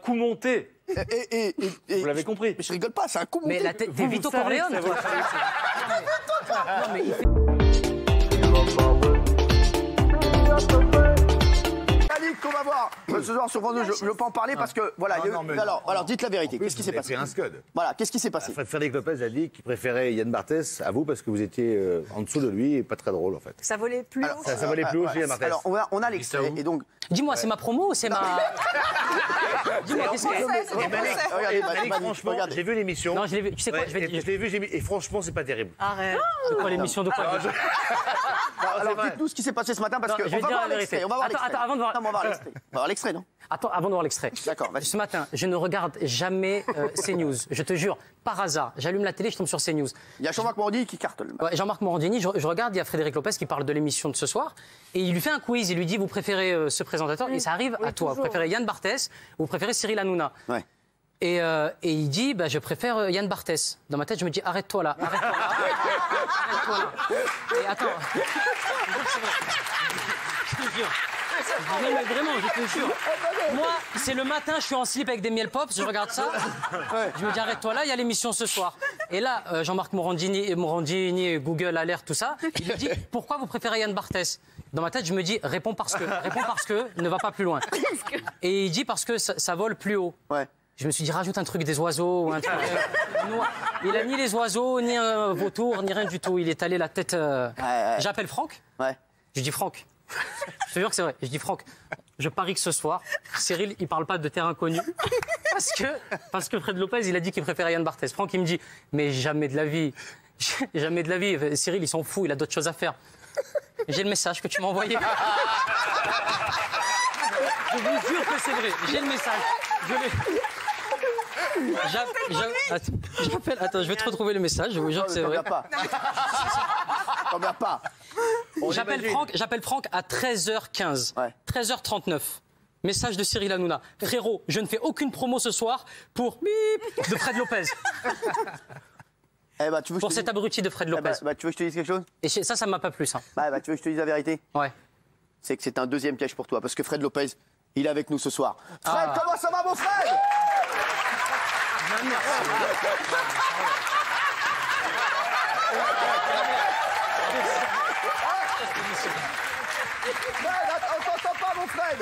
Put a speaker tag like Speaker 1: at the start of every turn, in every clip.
Speaker 1: coup monté. Vous l'avez compris.
Speaker 2: Mais je rigole pas, c'est un coup monté.
Speaker 3: Mais là, t'es Vito Corleone, toi. Non, mais il fait...
Speaker 2: Malik, qu'on va voir ce soir sur France 2, je ne veux pas en parler parce que voilà. Alors dites la vérité. Qu'est-ce qui s'est passé?
Speaker 4: Un scud.
Speaker 2: Voilà, qu'est-ce qui s'est passé?
Speaker 4: Frédéric Lopez a dit qu'il préférait Yann Barthès à vous parce que vous étiez en dessous de lui et pas très drôle en fait.
Speaker 5: Ça volait plus haut.
Speaker 4: Ça volait plus haut chez Yann Barthès.
Speaker 2: Alors on a l'extrait et donc.
Speaker 3: Dis-moi, c'est ma promo ou c'est ma... Dis-moi, qu'est-ce que...
Speaker 4: Malik, franchement, j'ai vu l'émission.
Speaker 3: Non, je l'ai vu. Tu sais quoi, je vais dire...
Speaker 4: Je l'ai vu, et franchement, c'est pas terrible.
Speaker 5: Arrête.
Speaker 3: De quoi l'émission de quoi?
Speaker 2: Alors dites-nous ce qui s'est passé ce matin parce qu'on va voir l'extrait. On va voir l'extrait.
Speaker 3: Attends, avant de voir...
Speaker 2: Non, on va voir l'extrait. On va voir l'extrait, non?
Speaker 3: Attends, avant de voir l'extrait.
Speaker 2: D'accord, vas-y.
Speaker 3: Ce matin, je ne regarde jamais CNews. Je te jure, par hasard, j'allume la télé, je tombe sur CNews.
Speaker 2: Il y a Jean-Marc Morandini qui cartonne.
Speaker 3: Ouais, Jean-Marc Morandini, je regarde, il y a Frédéric Lopez qui parle de l'émission de ce soir. Et il lui fait un quiz, il lui dit, vous préférez ce présentateur? Et ça arrive à toi. Vous préférez Yann Barthès ou vous préférez Cyril Hanouna?
Speaker 2: Ouais.
Speaker 3: Et il dit, bah, je préfère Yann Barthès. Dans ma tête, je me dis, arrête-toi là, arrête-toi là. Arrête-toi là. Et attends. Je te jure. Non mais vraiment, je te jure. Moi, c'est le matin, je suis en slip avec des miel pops, je regarde ça. Je me dis, arrête-toi là, il y a l'émission ce soir. Et là, Jean-Marc Morandini, Google Alert, tout ça, il me dit, pourquoi vous préférez Yann Barthès? Dans ma tête, je me dis, réponds parce que, ne va pas plus loin. Et il dit, parce que ça vole plus haut.
Speaker 2: Ouais.
Speaker 3: Je me suis dit, rajoute un truc des oiseaux ou un truc noir. Il a ni les oiseaux, ni un vautour, ni rien du tout. Il est allé la tête... J'appelle Franck.
Speaker 2: Ouais.
Speaker 3: Je dis, Franck, je te jure que c'est vrai. Je dis, Franck, je parie que ce soir, Cyril, il parle pas de terrain connu. Parce que Fred Lopez, il a dit qu'il préférait Yann Barthès. Franck, il me dit, mais jamais de la vie. Jamais de la vie. Cyril, il s'en fout, il a d'autres choses à faire. J'ai le message que tu m'as envoyé. Je vous jure que c'est vrai. J'ai le message. Je l'ai... Attends, je vais te retrouver le message, je vous jure que c'est vrai.
Speaker 2: T'en viens pas.
Speaker 3: J'appelle Franck à 13h15. Ouais. 13h39. Message de Cyril Hanouna. Frérot, je ne fais aucune promo ce soir pour bip de Fred Lopez.
Speaker 2: Eh bah, tu veux
Speaker 3: pour cet abruti de Fred Lopez.
Speaker 2: Tu veux que je te dise quelque chose?
Speaker 3: Et ça m'a pas plu, ça.
Speaker 2: Tu veux que je te dise la vérité?
Speaker 3: Ouais.
Speaker 2: C'est que c'est un deuxième piège pour toi, parce que Fred Lopez, il est avec nous ce soir. Fred, comment ça va, mon Fred? On t'entend pas, mon Fred.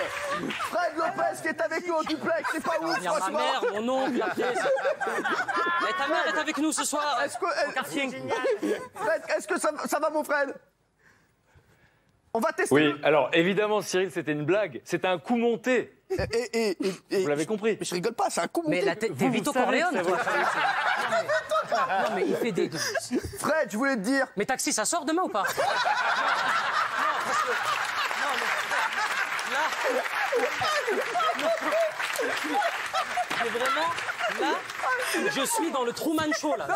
Speaker 2: Fred Lopez qui est avec nous au duplex, c'est pas ouf, franchement.
Speaker 3: Ma mère, mon oncle, la pièce. Et ta mère est avec nous ce soir.
Speaker 2: Fred, est-ce que ça va, mon Fred? On va tester.
Speaker 1: Oui, alors évidemment, Cyril, c'était une blague. C'était un coup monté. Vous l'avez compris.
Speaker 2: Mais je rigole pas, c'est un coup monté.
Speaker 3: Mais là, t'es Vito Corleone, toi. Non, mais il fait des...
Speaker 2: Fred, je voulais te dire...
Speaker 3: Mais Taxi, ça sort demain ou pas? Mais vraiment, là, je suis dans le Truman Show, là.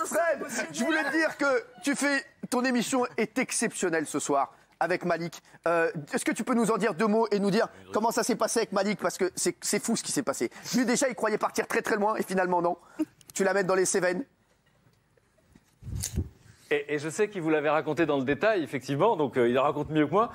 Speaker 2: Fred, je voulais te dire que ton émission est exceptionnelle ce soir avec Malik. Est-ce que tu peux nous en dire deux mots et nous dire comment ça s'est passé avec Malik? Parce que c'est fou ce qui s'est passé. Lui, déjà, il croyait partir très très loin et finalement, non. Tu l'amènes dans les Cévennes.
Speaker 1: Et je sais qu'il vous l'avait raconté dans le détail, effectivement, donc il le raconte mieux que moi.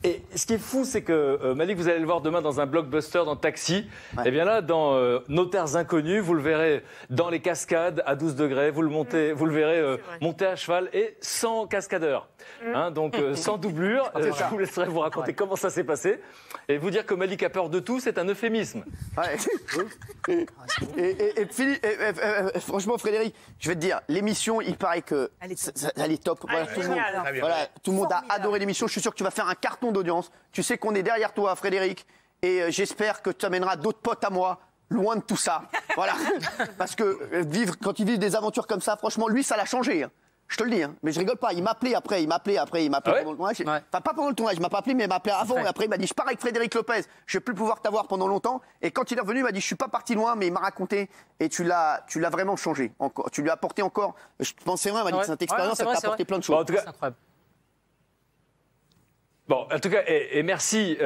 Speaker 1: Et ce qui est fou, c'est que Malik, vous allez le voir demain dans un blockbuster, dans Taxi. Ouais. Et bien là, dans Nos Terres Inconnues, vous le verrez dans les cascades à 12 degrés. Vous le verrez monter à cheval et sans cascadeur. Hein, donc sans doublure. Je vous laisserai vous raconter comment ça s'est passé. Et vous dire que Malik a peur de tout, c'est un euphémisme.
Speaker 2: Ouais. Franchement, Frédéric, je vais te dire, l'émission, il paraît que elle est top. Voilà, tout le monde a adoré l'émission. Je suis sûr que tu vas faire un carton d'audience. Tu sais qu'on est derrière toi, Frédéric, et j'espère que tu amèneras d'autres potes à moi loin de tout ça. Voilà. Parce que quand il vit des aventures comme ça, franchement, lui, ça l'a changé. Hein. Je te le dis, hein. Mais je rigole pas. Il m'a appelé après. Il m'a appelé pendant le tournage. Enfin, pas pendant le tournage. Il m'a pas appelé, mais il m'a appelé avant. Et après, il m'a dit, je pars avec Frédéric Lopez. Je vais plus pouvoir t'avoir pendant longtemps. Et quand il est revenu, il m'a dit, je suis pas parti loin, mais il m'a raconté. Et tu l'as vraiment changé. Encore. Tu lui as apporté encore. Je pense c'est vrai. Il m'a dit que cette expérience, ça t'a apporté plein de choses.
Speaker 1: Bon, en tout cas, c'est incroyable. Bon, en tout cas, et merci,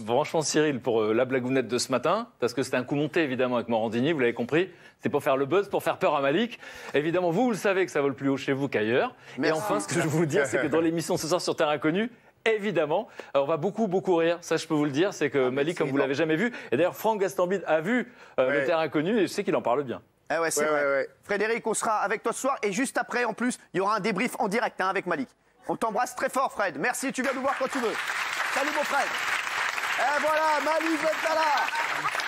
Speaker 1: franchement, Cyril, pour la blagounette de ce matin, parce que c'était un coup monté, évidemment, avec Morandini, vous l'avez compris. C'est pour faire le buzz, pour faire peur à Malik. Évidemment, vous le savez que ça vole plus haut chez vous qu'ailleurs. Et enfin, ce que je veux vous dire, c'est que dans l'émission ce soir sur Terre Inconnue, évidemment. On va beaucoup rire, ça je peux vous le dire. C'est que Malik, comme vous l'avez jamais vu, et d'ailleurs Franck Gastambide a vu Le Terrain Inconnu et je sais qu'il en parle bien.
Speaker 2: Ah ouais, c'est vrai. Frédéric, on sera avec toi ce soir et juste après, en plus, il y aura un débrief en direct avec Malik. On t'embrasse très fort, Fred. Merci, tu viens nous voir quand tu veux. Salut, mon Fred. Et voilà, Malik Bentala.